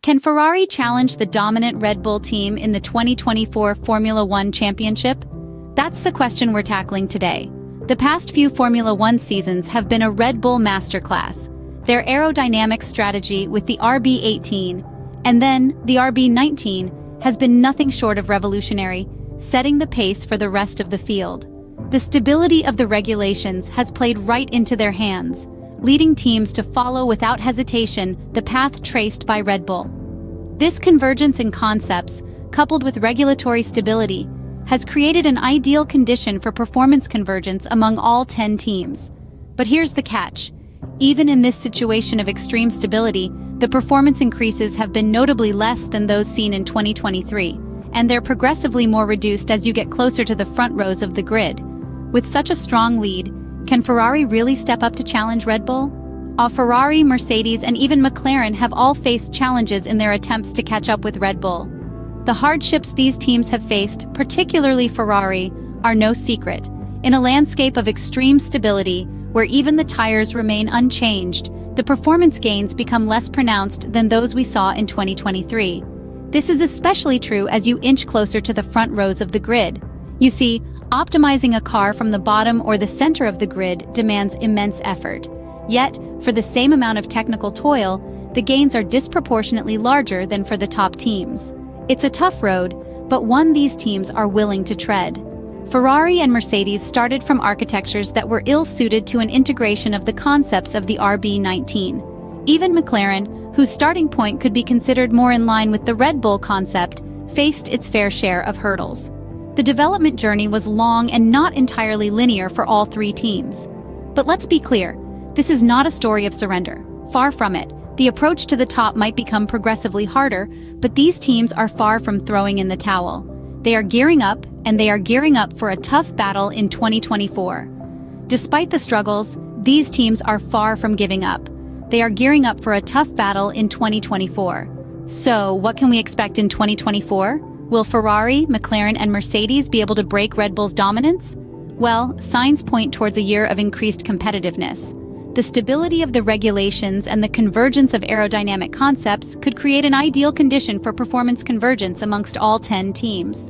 Can Ferrari challenge the dominant Red Bull team in the 2024 Formula One Championship? That's the question we're tackling today. The past few Formula One seasons have been a Red Bull masterclass. Their aerodynamic strategy with the RB18 and then the RB19 has been nothing short of revolutionary, setting the pace for the rest of the field. The stability of the regulations has played right into their hands, leading teams to follow without hesitation the path traced by Red Bull. This convergence in concepts, coupled with regulatory stability, has created an ideal condition for performance convergence among all 10 teams. But here's the catch. Even in this situation of extreme stability, the performance increases have been notably less than those seen in 2023, and they're progressively more reduced as you get closer to the front rows of the grid. With such a strong lead, can Ferrari really step up to challenge Red Bull? Ferrari, Mercedes, and even McLaren have all faced challenges in their attempts to catch up with Red Bull. The hardships these teams have faced, particularly Ferrari, are no secret. In a landscape of extreme stability, where even the tires remain unchanged, the performance gains become less pronounced than those we saw in 2023. This is especially true as you inch closer to the front rows of the grid. You see, optimizing a car from the bottom or the center of the grid demands immense effort. Yet, for the same amount of technical toil, the gains are disproportionately larger than for the top teams. It's a tough road, but one these teams are willing to tread. Ferrari and Mercedes started from architectures that were ill-suited to an integration of the concepts of the RB19. Even McLaren, whose starting point could be considered more in line with the Red Bull concept, faced its fair share of hurdles. The development journey was long and not entirely linear for all three teams. But let's be clear, this is not a story of surrender. Far from it. The approach to the top might become progressively harder, but these teams are far from throwing in the towel. They are gearing up, and they are gearing up for a tough battle in 2024. Despite the struggles, these teams are far from giving up. They are gearing up for a tough battle in 2024. So, what can we expect in 2024? Will Ferrari, McLaren, and Mercedes be able to break Red Bull's dominance? Well, signs point towards a year of increased competitiveness. The stability of the regulations and the convergence of aerodynamic concepts could create an ideal condition for performance convergence amongst all 10 teams.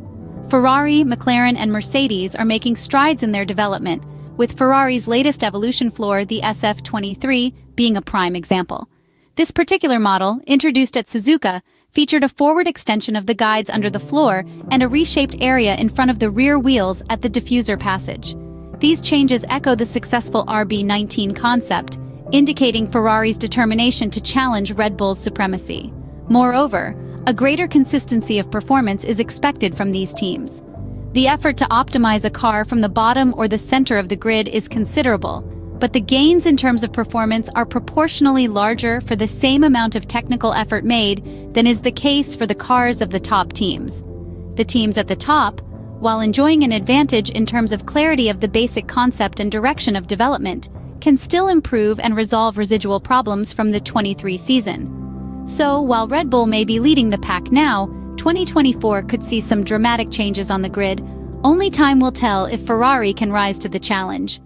Ferrari, McLaren, and Mercedes are making strides in their development, with Ferrari's latest evolution floor, the SF23, being a prime example. This particular model, introduced at Suzuka, featured a forward extension of the guides under the floor and a reshaped area in front of the rear wheels at the diffuser passage. These changes echo the successful RB19 concept, indicating Ferrari's determination to challenge Red Bull's supremacy. Moreover, a greater consistency of performance is expected from these teams. The effort to optimize a car from the bottom or the center of the grid is considerable, but the gains in terms of performance are proportionally larger for the same amount of technical effort made than is the case for the cars of the top teams. The teams at the top, while enjoying an advantage in terms of clarity of the basic concept and direction of development, can still improve and resolve residual problems from the 23 season. So, while Red Bull may be leading the pack now, 2024 could see some dramatic changes on the grid. Only time will tell if Ferrari can rise to the challenge.